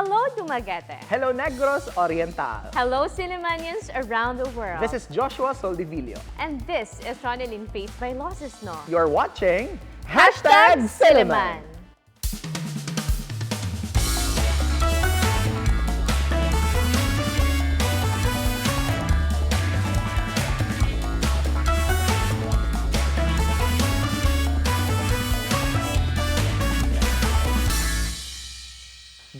Hello, Dumaguete. Hello, Negros Oriental. Hello, Sillimanians around the world. This is Joshua Soldivillo. And this is Ronelyn Faith Vailoces-No. You're watching Silliman.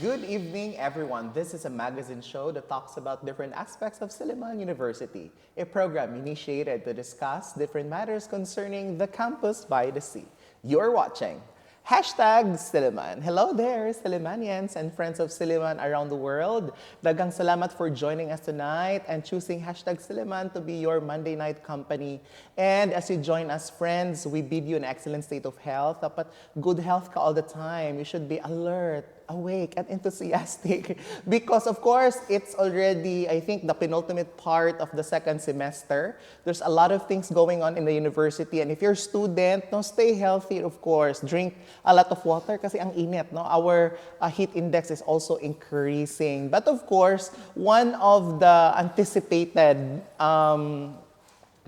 Good evening, everyone. This is a magazine show that talks about different aspects of Silliman University, a program initiated to discuss different matters concerning the campus by the sea. You're watching Silliman. Hello there, Sillimanians and friends of Silliman around the world. Daghang salamat for joining us tonight and choosing Silliman to be your Monday night company. And as you join us, friends, we bid you an excellent state of health. Dapat good health ka all the time. You should be alert, awake, and enthusiastic because, of course, it's already, I think, the penultimate part of the second semester. There's a lot of things going on in the university, and if you're a student, no, stay healthy, of course. Drink a lot of water kasi ang init, no? Our heat index is also increasing. But of course, one of the anticipated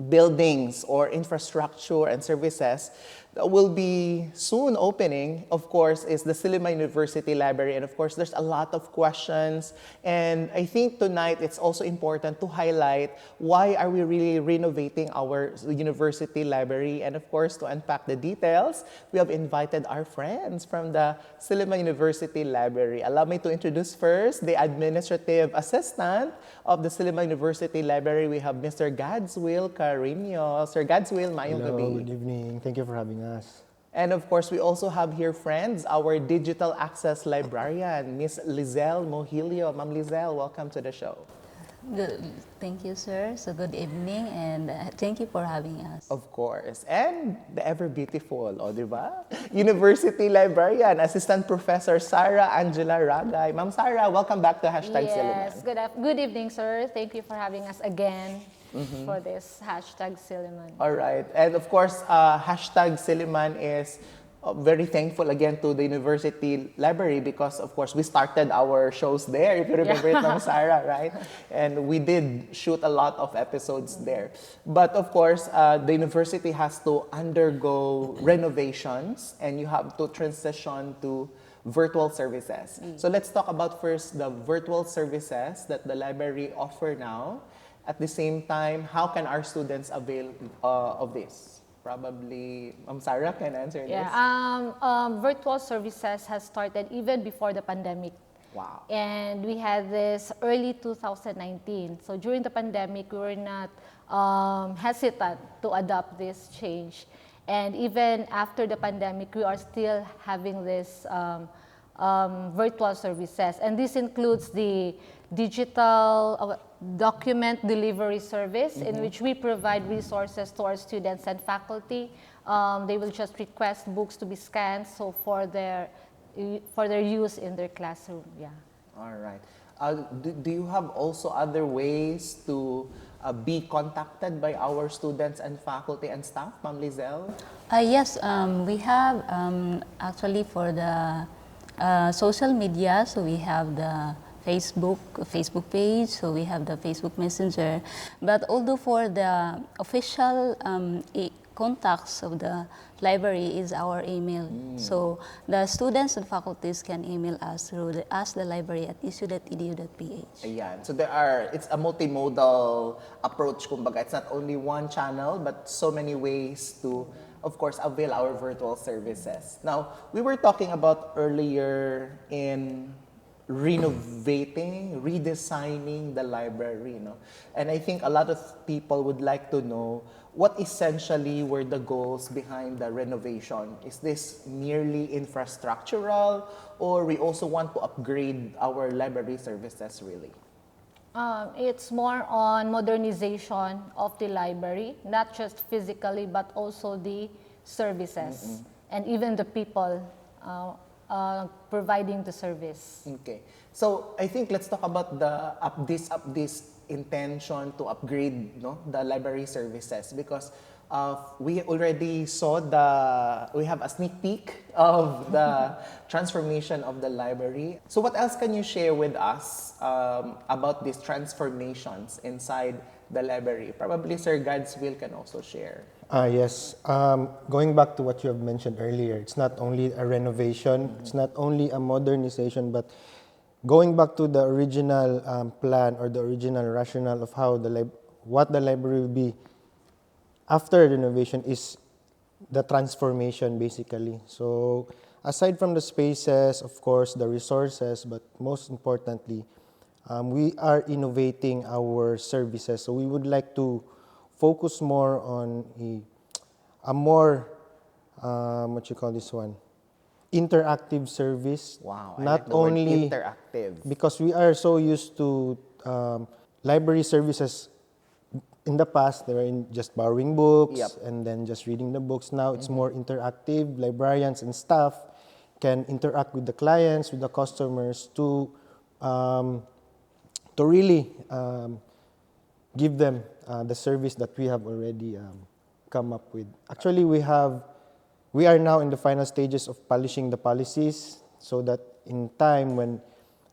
buildings or infrastructure and services that will be soon opening, of course, is the Silliman University Library. And of course, there's a lot of questions. And I think tonight it's also important to highlight why are we really renovating our university library. And of course, to unpack the details, we have invited our friends from the Silliman University Library. Allow me to introduce first the administrative assistant of the Silliman University Library. We have Mr. Godswill Carino. Sir Godswill, mayong gabi. Hello, good evening. Thank you for having us. And of course, we also have here, friends, our digital access librarian, Miss Liezel Mohillo. Ma'am Liezel, welcome to the show. Good. Thank you, sir. So good evening, and thank you for having us. Of course. And the ever beautiful, di ba? University librarian, Assistant Professor Sarah Angiela Ragay. Ma'am Sarah, welcome back to Silliman. Yes, good evening, sir. Thank you for having us again for this Silliman. All right. And of course, Silliman is very thankful again to the university library because, of course, we started our shows there, if you remember it, Ma'am Sarah, right? And we did shoot a lot of episodes there. But of course, the university has to undergo renovations and you have to transition to virtual services. So let's talk about first the virtual services that the library offer now. At the same time, how can our students avail of this? Probably, Sarah can answer this. Virtual services has started even before the pandemic. Wow. And we had this early 2019. So during the pandemic, we were not hesitant to adopt this change. And even after the pandemic, we are still having this virtual services. And this includes the digital document delivery service in which we provide resources to our students and faculty. They will just request books to be scanned so for their use in their classroom. Yeah. All right. Do you have also other ways to be contacted by our students and faculty and staff, Ma'am Liezel? Yes, we have actually for the social media, so we have the Facebook page, so we have the Facebook Messenger. But although for the official contacts of the library is our email. So the students and faculties can email us through the askthelibrary@isu.edu.ph. Ayan. So it's a multimodal approach, kumbaga. It's not only one channel, but so many ways to, of course, avail our virtual services. Now, we were talking about earlier in renovating, redesigning the library, and I think a lot of people would like to know what essentially were the goals behind the renovation. Is this merely infrastructural, or we also want to upgrade our library services really? It's more on modernization of the library, not just physically, but also the services and even the people providing the service. Okay. So I think let's talk about this intention to upgrade the library services because we already we have a sneak peek of the transformation of the library. So what else can you share with us about these transformations inside the library? Probably Sir Godswill can also share. Yes. Going back to what you have mentioned earlier, it's not only a renovation, it's not only a modernization, but going back to the original plan or the original rationale of how what the library will be after renovation is the transformation, basically. So aside from the spaces, of course, the resources, but most importantly, we are innovating our services. So we would like to focus more on a more, what you call this one, interactive service. Wow, I Not like the word only interactive. because we are so used to library services. In the past, they were just borrowing books Yep. and then just reading the books. Now it's more interactive. Librarians and staff can interact with the clients, with the customers to really give them the service that we have already come up with. Actually, we are now in the final stages of polishing the policies so that in time when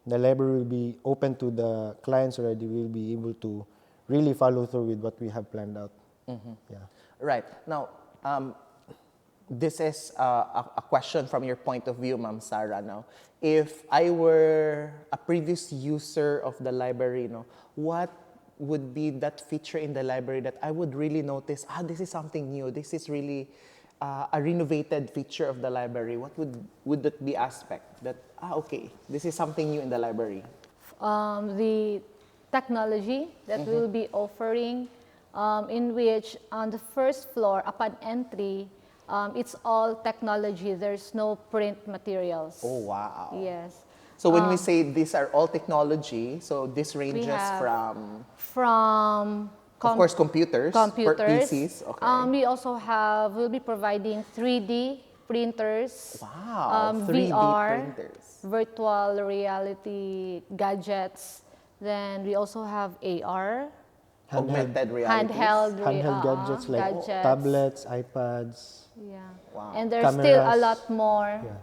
the library will be open to the clients already, we'll be able to really follow through with what we have planned out. Yeah. Right. Now, this is a question from your point of view, Ma'am Sarah. Now, if I were a previous user of the library, what would be that feature in the library that I would really notice, this is something new, this is really a renovated feature of the library? What would that be aspect that, okay, this is something new in the library? The technology that we'll be offering, in which on the first floor, upon entry, it's all technology. There's no print materials. Oh, wow. Yes. So when we say these are all technology, so this ranges have from of course, computers. PCs. Okay. We also we'll be providing 3D printers. Wow, 3D printers. Virtual reality gadgets. Then we also have AR. Augmented reality. Handheld gadgets like tablets, iPads. Yeah. Wow. And there's Cameras. still a lot more. Yeah.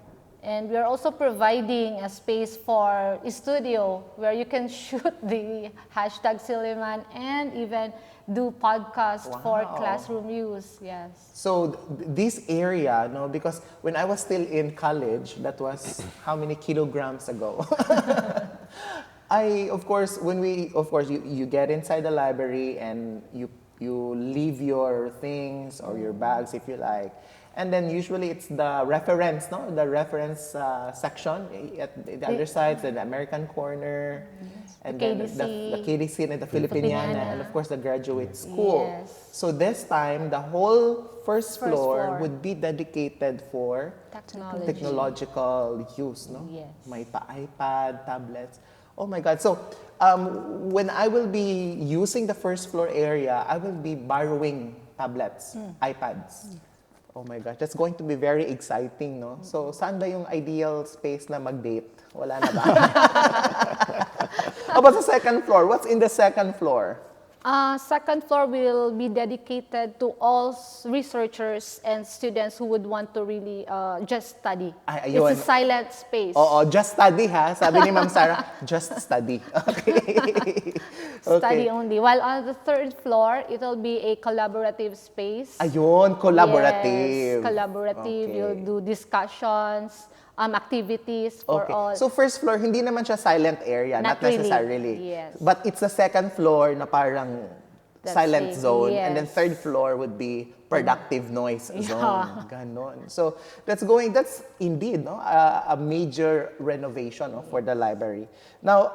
And we're also providing a space for a studio where you can shoot the #Silliman and even do podcasts for classroom use. Yes. So this area, because when I was still in college, that was how many kilograms ago? Of course, you get inside the library and you leave your things or your bags if you like. And then usually it's the reference, the reference section at the other side, the American corner, and then the KDC and the Filipiniana, and of course the graduate school. Yes. So this time, the whole first floor would be dedicated for technological use, Yes. May iPad, tablets. Oh my God. So when I will be using the first floor area, I will be borrowing tablets, iPads. Oh my gosh, that's going to be very exciting, no? So, saan ba yung ideal space na mag-date? Wala na ba? How about the second floor? What's in the second floor? Second floor will be dedicated to all researchers and students who would want to really just study. It's a silent space. Just study ha. Sabi ni Ma'am Sarah, just study. Okay. Study only. While on the third floor, it will be a collaborative space. Ayun, collaborative. Yes, collaborative. Okay. You'll do discussions, activities for all. So first floor, hindi naman siya silent area, not Not really. necessarily. Yes. But it's the second floor na parang That's silent it, zone. yes. And then third floor would be productive noise Yeah. zone. Ganon. So that's indeed a major renovation for the library. Now,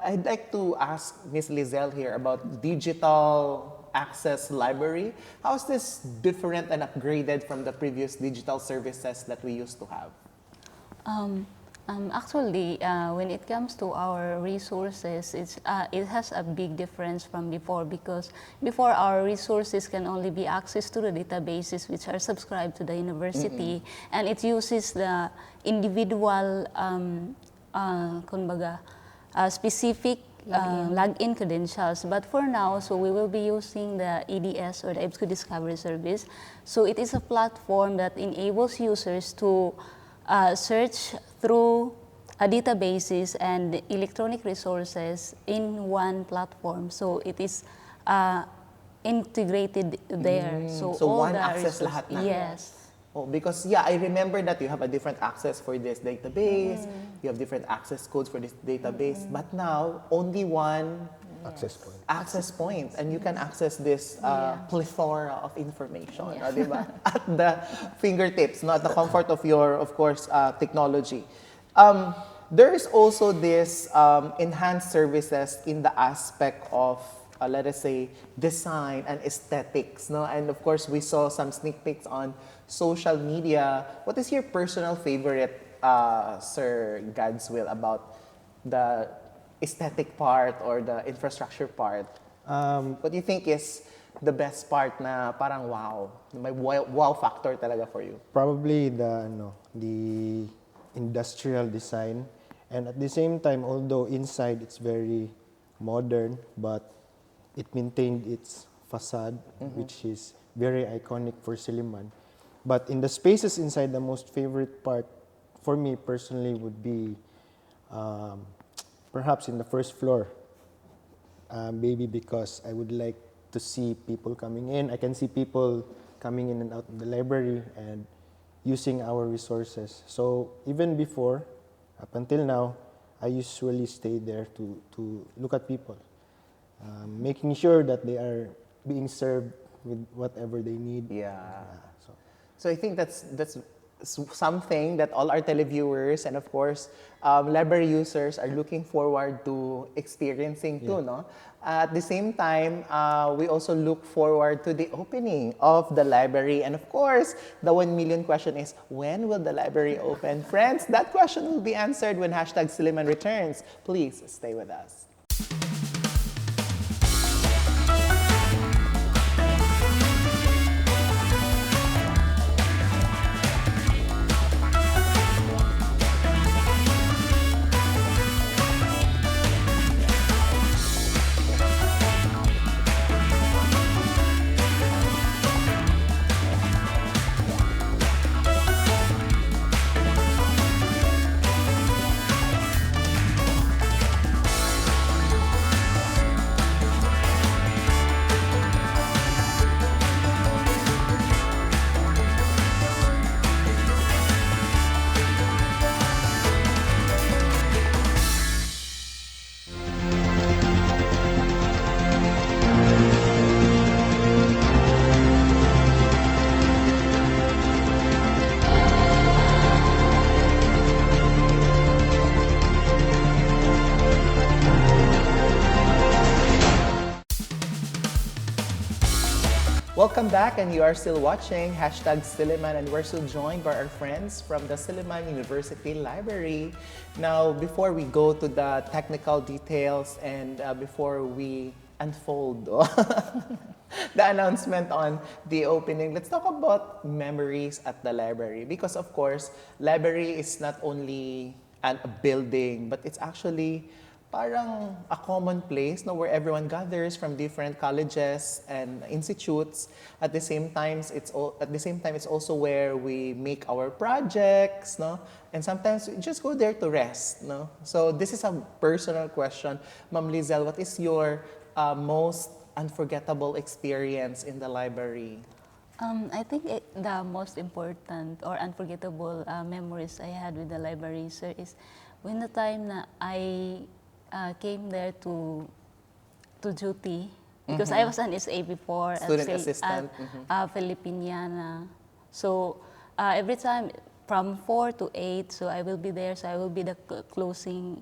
I'd like to ask Ms. Liezel here about digital access library. How is this different and upgraded from the previous digital services that we used to have? Actually, when it comes to our resources, it has a big difference from before, because before our resources can only be accessed to the databases which are subscribed to the university, and it uses the individual, specific login credentials. But for now, so we will be using the EDS or the EBSCO Discovery Service. So it is a platform that enables users to search through databases and electronic resources in one platform. So it is integrated there. So all one the access lahat na. Yes. Oh, because yeah, I remember that you have a different access for this database, you have different access codes for this database, but now only one Access point. and you can access this plethora of information, di ba? At the fingertips, not the comfort of your, of course, technology. There is also this enhanced services in the aspect of let us say, design and aesthetics, no? And of course, we saw some sneak peeks on social media. What is your personal favorite, Sir Godswill, about the aesthetic part or the infrastructure part? What do you think is the best part na parang wow, may wow factor talaga for you? Probably the industrial design, and at the same time, although inside it's very modern, but it maintained its facade, which is very iconic for Silliman. But in the spaces inside, the most favorite part for me personally would be perhaps in the first floor, maybe because I would like to see people coming in. I can see people coming in and out of the library and using our resources. So even before, up until now, I usually stay there to look at people. Making sure that they are being served with whatever they need. So I think that's something that all our televiewers and of course library users are looking forward to experiencing too, no? At the same time, we also look forward to the opening of the library, and of course, the 1 million question is, when will the library open? Friends, that question will be answered when #Silliman returns. Please stay with us. Welcome back, and you are still watching #Silliman, and we're still joined by our friends from the Silliman University Library. Now, before we go to the technical details and before we unfold the announcement on the opening, let's talk about memories at the library. Because of course, library is not only a building, but it's actually parang a common place, no, where everyone gathers from different colleges and institutes. At the same time, it's also where we make our projects, no, and sometimes we just go there to rest, no. So this is a personal question, Ma'am Liezel. What is your most unforgettable experience in the library? I think the most important or unforgettable memories I had with the library, sir, is when the time na I came there to duty, because I was an SA before Student assistant. at Filipiniana. So every time from 4 to 8, so I will be there. So I will be the closing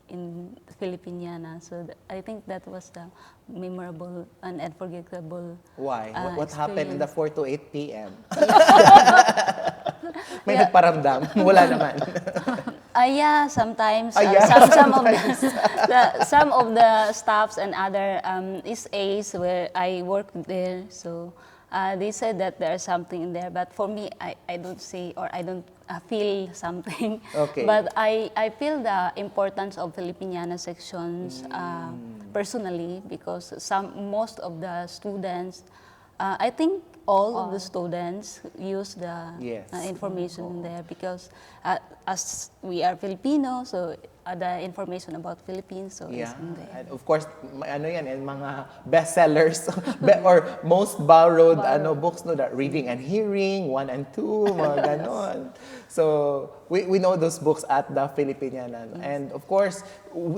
in Filipiniana. So I think that was the memorable and unforgettable. Why? What happened in the 4 to 8 p.m.? May Yeah. nagparamdam? Wala naman. Yeah, sometimes Yeah, some of the staffs and other SAs where I work there. So they said that there's something in there, but for me, I don't see or I don't feel something. Okay. But I feel the importance of Filipiniana sections personally, because most of the students, I think all of the students use the Yes. information in there, because as we are Filipino, so the information about Philippines, so Yeah, is in there. and of course, ano yan, and mga bestsellers or most borrowed books, no, that Reading and Hearing, 1 and 2, mga ganon. So, we know those books at the Filipiniana. And of course,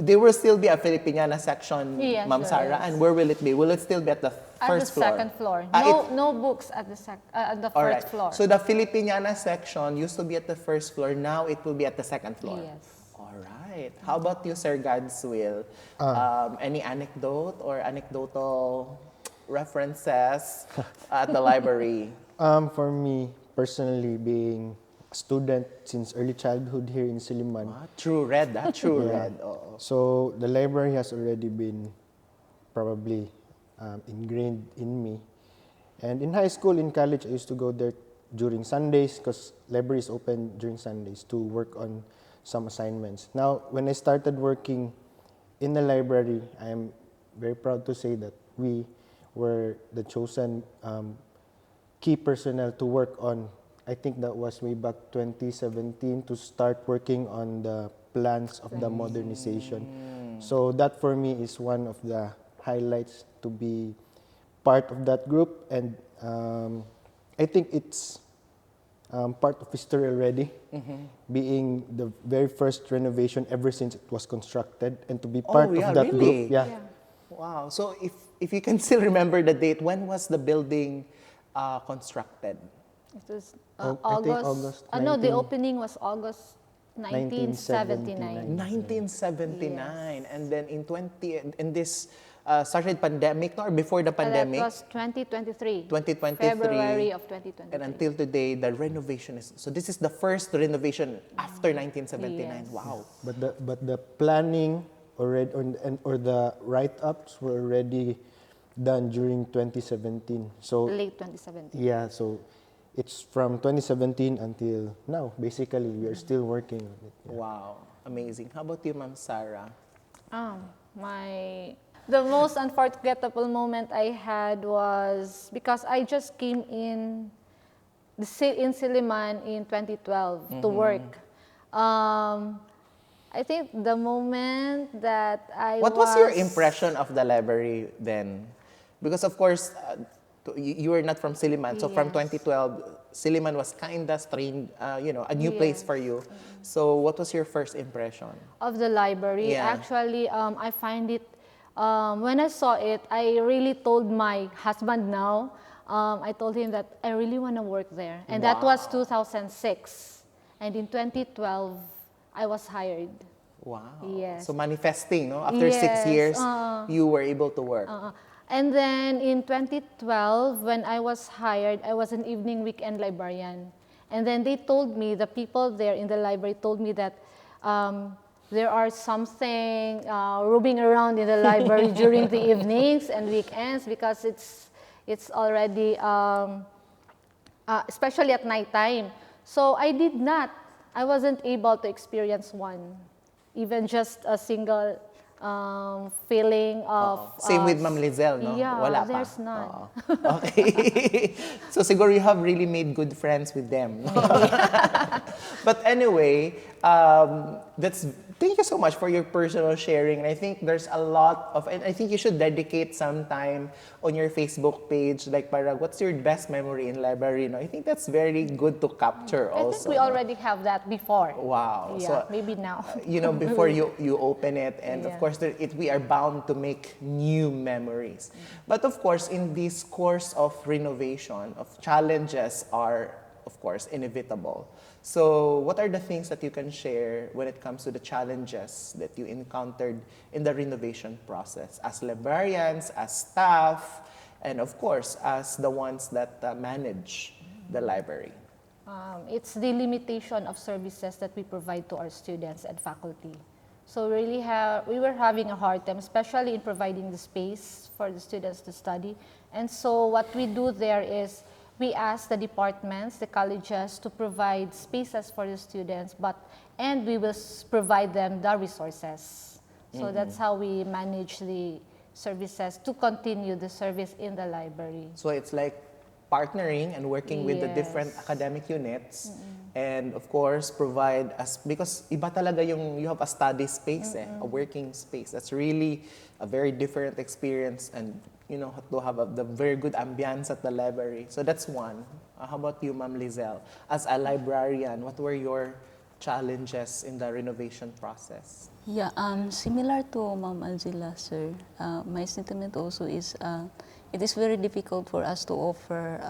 there will still be a Filipiniana section, Yes, Ma'am there Sarah. is. And where will it be? Will it still be at the At first the floor? second floor. Ah, No books at the All right. first floor. So the Filipiniana section used to be at the first floor. Now it will be at the second floor. Yes. All right. How about you, Sir Godswill? Any anecdote or anecdotal references at the library? For me, personally, being a student since early childhood here in Silliman, True red, true Yeah. red. Oo. so the library has already been probably ingrained in me. And in high school, in college, I used to go there during Sundays because library is open during Sundays to work on some assignments. Now, when I started working in the library, I am very proud to say that we were the chosen key personnel to work on. I think that was way back 2017 to start working on the plans of the modernization. So that for me is one of the highlights to be part of that group, and I think it's part of history already, being the very first renovation ever since it was constructed, and to be part yeah, of that really? group. Yeah. Wow. So if you can still remember the date, when was the building constructed? It was I think August no, the 19 opening was August 1979. 1979. And then in this started pandemic, no, or before the pandemic? That was 2023. 2023. February of 2023. And until today, the renovation is, so this is the first renovation after 1979. Yes. Wow. But the planning already or the write-ups were already done during 2017. So Late 2017. yeah, so it's from 2017 until now. Basically, we are still working on it. Yeah. Wow. Amazing. How about you, Ma'am Sarah? The most unforgettable moment I had was because I just came in Silliman in 2012 to work. I think the moment that What was your impression of the library then? Because of course, you were not from Silliman, so from Yes. 2012, Silliman was kinda strange, a new place for you. So what was your first impression? of the library? Yeah. Actually, I find it, when I saw it, I really told my husband now, I told him that I really want to work there. And that was 2006. And in 2012, I was hired. Wow. Yes. So manifesting, no? After 6 Yes, years, you were able to work. And then in 2012, when I was hired, I was an evening weekend librarian. And then they told me, the people there in the library told me that there are something roaming around in the library during the evenings and weekends because it's already, especially at nighttime. So I wasn't able to experience one, even just a single feeling of... Same with Ma'am Liezel, no? Yeah, Wala pa. there's none. Oo. Okay. So siguro you have really made good friends with them. No? But anyway, thank you so much for your personal sharing. And I think there's a lot of, and I think you should dedicate some time on your Facebook page, like parang, what's your best memory in library? No? I think that's very good to capture I also. think we already have that before. Wow. Yeah, So, maybe now. before you open it, and of Yeah. course we are bound to make new memories. But of course, in this course of renovation, of challenges are of course inevitable. So what are the things that you can share when it comes to the challenges that you encountered in the renovation process as librarians, as staff, and of course as the ones that manage the library? It's the limitation of services that we provide to our students and faculty. So we were having a hard time, especially in providing the space for the students to study. And so what we do there is we ask the departments, the colleges, to provide spaces for the students, and we will provide them the resources. So that's how we manage the services to continue the service in the library. So it's like partnering and working with the different Yes. academic units, and of course provide because iba talaga yung you have a study space, a working space. That's really a very different experience, and you know, to have the very good ambience at the library. So that's one. How about you, Ma'am Liezel? As a librarian, what were your challenges in the renovation process? Yeah, similar to Ma'am Angiela, sir, my sentiment also is it is very difficult for us to offer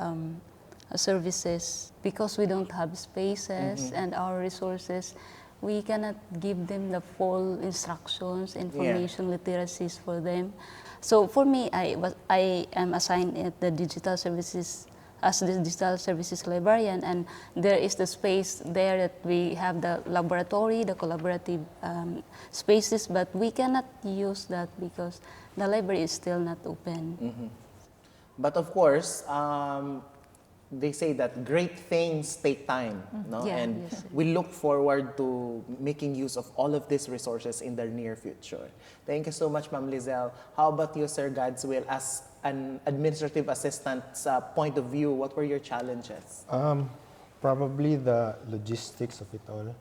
services because we don't have spaces and our resources. We cannot give them the full instructions, information, literacies for them. So for me, I am assigned at the digital services as the digital services librarian, and there is the space there that we have the laboratory, the collaborative spaces, but we cannot use that because the library is still not open. But of course, they say that great things take time, no? Yeah, And yes, sir. we look forward to making use of all of these resources in the near future. Thank you so much, Ma'am Liezel. How about you, Sir Godswill, as an administrative assistant's point of view, what were your challenges? Probably the logistics of it all,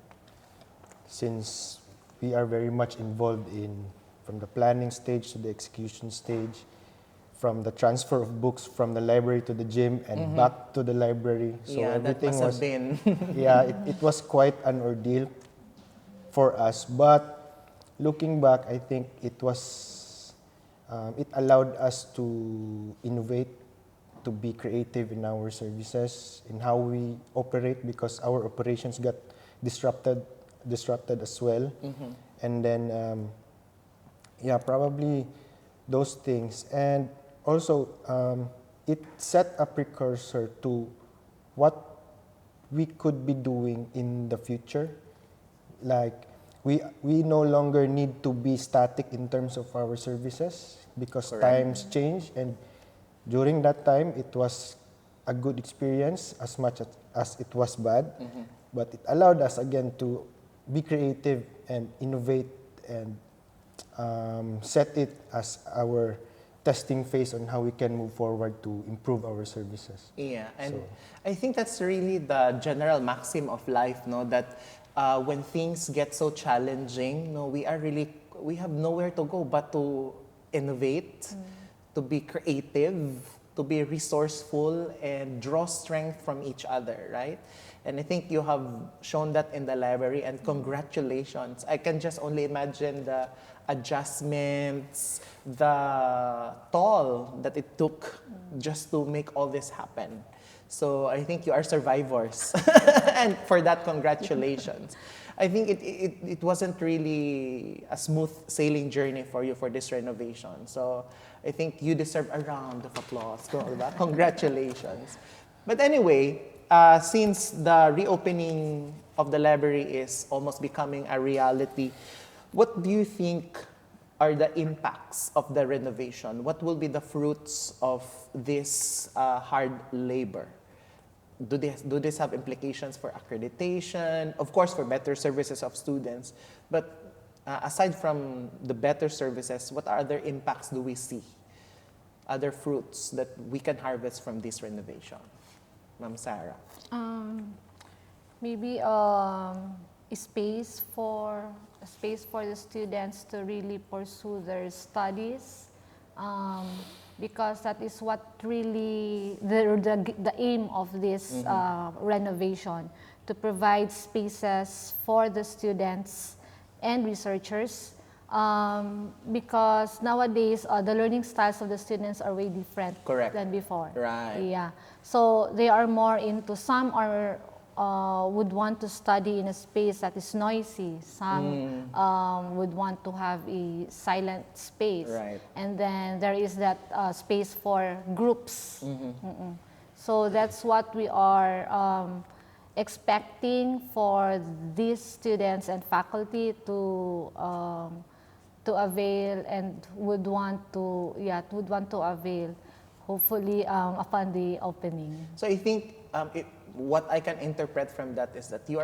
since we are very much involved from the planning stage to the execution stage, from the transfer of books from the library to the gym and back to the library. So Yeah, that everything must have was been. yeah, it was quite an ordeal for us. But looking back, I think it allowed us to innovate, to be creative in our services, in how we operate, because our operations got disrupted as well. And then, probably those things. And also, it set a precursor to what we could be doing in the future. Like, we no longer need to be static in terms of our services because times change, and during that time it was a good experience as much as it was bad, but it allowed us again to be creative and innovate and set it as our testing phase on how we can move forward to improve our services. Yeah, and I think that's really the general maxim of life, no? That when things get so challenging, no, we have nowhere to go but to innovate, to be creative, to be resourceful, and draw strength from each other, right? And I think you have shown that in the library, and congratulations. I can just only imagine the adjustments, the toll that it took just to make all this happen. So I think you are survivors. And for that, congratulations. I think it wasn't really a smooth sailing journey for you for this renovation. So I think you deserve a round of applause. Congratulations. But anyway, since the reopening of the library is almost becoming a reality, what do you think are the impacts of the renovation? What will be the fruits of this hard labor? Do this have implications for accreditation? Of course, for better services of students. But aside from the better services, what other impacts do we see? Other fruits that we can harvest from this renovation? Ma'am Sarah. Maybe a space for the students to really pursue their studies, because that is what really the aim of this renovation, to provide spaces for the students and researchers, because nowadays the learning styles of the students are way different than before. Right. Yeah. So they are more into, some are would want to study in a space that is noisy. Some would want to have a silent space. Right. And then there is that space for groups. So that's what we are expecting for these students and faculty to avail and would want to avail, hopefully upon the opening. So I think what I can interpret from that is that you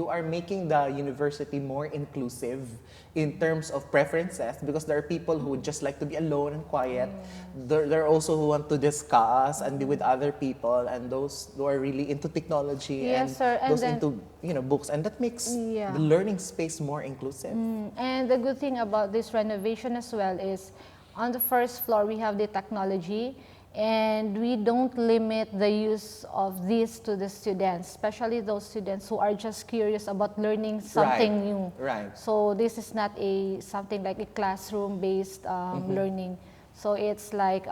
are making the university more inclusive in terms of preferences, because there are people who would just like to be alone and quiet. There are also who want to discuss and be with other people, and those who are really into technology Yes, sir. And those then, into books, and that makes Yeah. the learning space more inclusive. And the good thing about this renovation as well is on the first floor we have the technology, and we don't limit the use of this to the students, especially those students who are just curious about learning something new. Right. So this is not something like a classroom-based learning. So it's like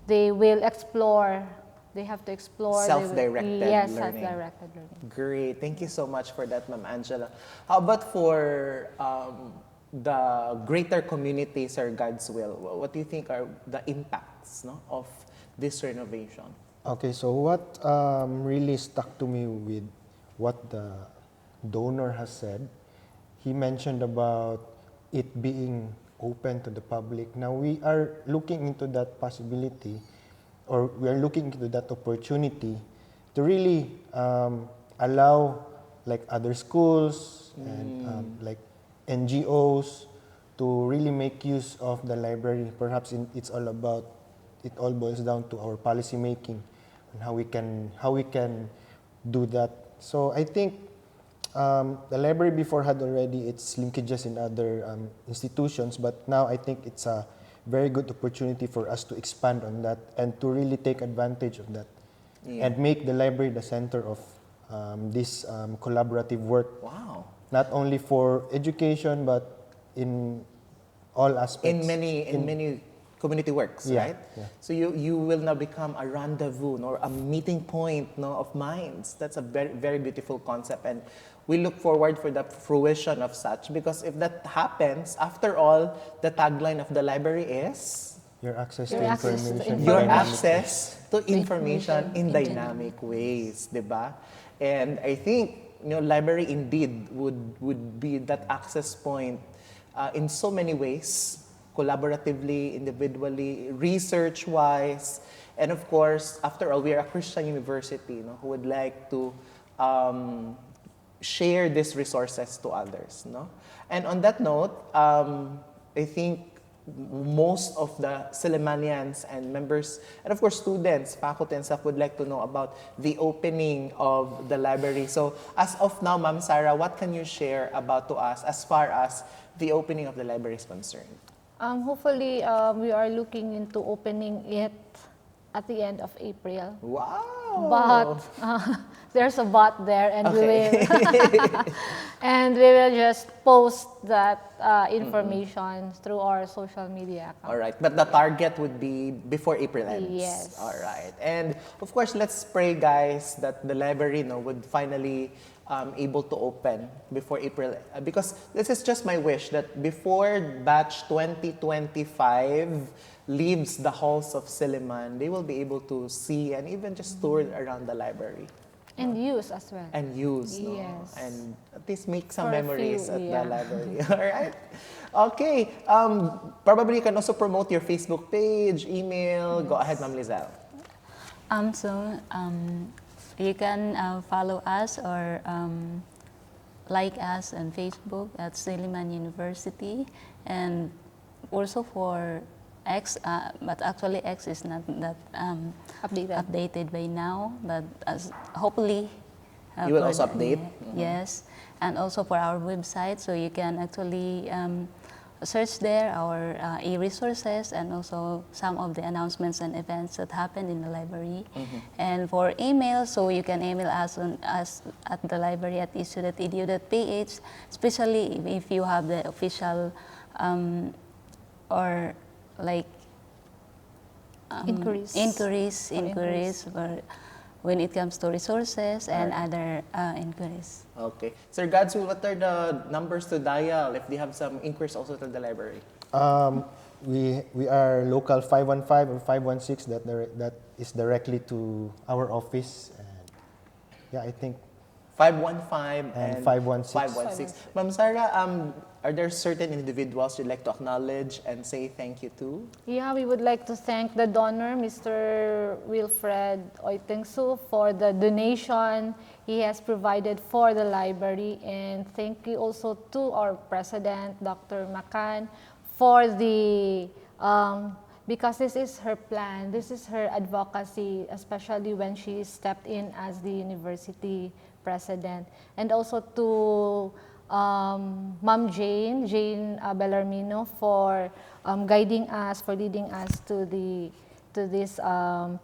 they will explore. They have to explore. Self-directed Yes, learning. self-directed learning. Great. Thank you so much for that, Ma'am Angela. How about for the greater community, Sir Godswill? What do you think are the impacts of this renovation? Okay, so what really stuck to me with what the donor has said, he mentioned about it being open to the public. Now we are looking into that possibility, or we are looking into that opportunity to really allow like other schools and like NGOs to really make use of the library. Perhaps it all boils down to our policy making and how we can do that. So I think the library before had already its linkages in other institutions, but now I think it's a very good opportunity for us to expand on that and to really take advantage of that and make the library the center of this collaborative work. Wow. Not only for education, but in all aspects. In many community works, right? Yeah. So you will now become a rendezvous or a meeting point of minds. That's a very, very beautiful concept, and we look forward for the fruition of such, because if that happens, after all, the tagline of the library is Your access Your to access to information. your Information. access to information in in dynamic ways, diba? And I think library indeed would be that access point in so many ways, collaboratively, individually, research-wise, and of course, after all, we are a Christian university who would like to share these resources to others. And on that note, I think most of the Sillimanians and members, and of course students, faculty and staff would like to know about the opening of the library. So as of now, Ma'am Sarah, what can you share about to us as far as the opening of the library is concerned? Hopefully, we are looking into opening it at the end of April. Wow! But there's a but there, and Okay. we will just post that information through our social media account. All right, but the target would be before April ends. Yes. All right, and of course, let's pray, guys, that the library would finally able to open before April, because this is just my wish that before batch 2025 leaves the halls of Silliman, they will be able to see and even just tour around the library. And use as well. And use, Yes. and at least make some For a memories few, at yeah. the library. All right. Okay. Probably you can also promote your Facebook page, email. Go ahead, Ma'am Liezel. You can follow us or like us on Facebook at Silliman University, and also for X, but actually X is not that updated by now, but hopefully You will for also the- update? Yes, and also for our website, so you can actually search there our e-resources and also some of the announcements and events that happen in the library. And for email, so you can email us at the library at isu.edu.ph, especially if you have the official or like inquiries for when it comes to resources and other inquiries. Okay. Sir Godswill, what are the numbers to dial if they have some inquiries also to the library? We are local 515 or 516 that is directly to our office. And yeah, I think 515 And 516. 516. Ma'am Sarah, are there certain individuals you'd like to acknowledge and say thank you to? Yeah, we would like to thank the donor, Mr. Wilfred Uytengsu, for the donation he has provided for the library. And thank you also to our president, Dr. Macan, for the, because this is her plan, this is her advocacy, especially when she stepped in as the university president. And also to Ma'am Jane Bellarmino for guiding us, for leading us to this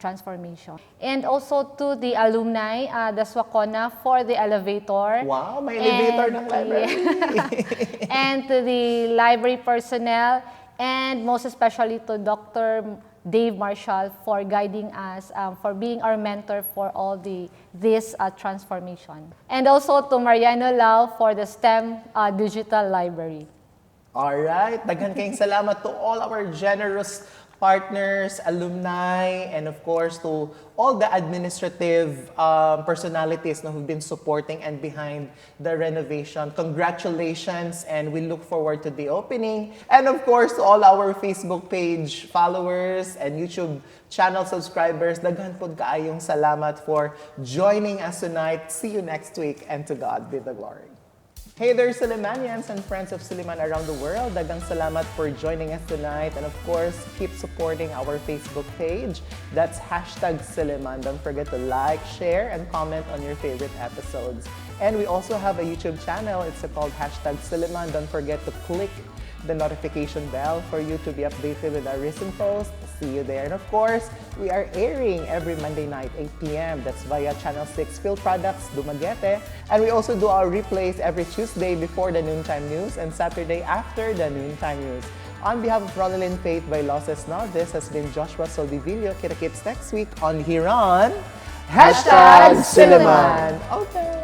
transformation. And also to the alumni, the Swakona, for the elevator. Wow, may elevator ng library. And to the library personnel, and most especially to Dr. Dave Marshall for guiding us, for being our mentor for all this transformation. And also to Mariano Lau for the STEM digital library. All right. Daghan kayong salamat to all our generous partners, alumni, and of course to all the administrative personalities who've been supporting and behind the renovation. Congratulations, and we look forward to the opening. And of course, to all our Facebook page followers and YouTube channel subscribers, daghan pod kaayong salamat for joining us tonight. See you next week, and to God be the glory. Hey there, Sillimanians and friends of Silliman around the world. Daghang salamat for joining us tonight. And of course, keep supporting our Facebook page. That's #Silliman. Don't forget to like, share, and comment on your favorite episodes. And we also have a YouTube channel. It's called #Silliman. Don't forget to click the notification bell for you to be updated with our recent posts. See you there. And of course, we are airing every Monday night, 8 p.m. That's via Channel 6 Phil Products, Dumaguete. And we also do our replays every Tuesday before the noontime news and Saturday after the noontime news. On behalf of Ronelyn, Vailoces-No, this has been Joshua Soldivillo. Kita-kits next week on Here on #Silliman. Okay.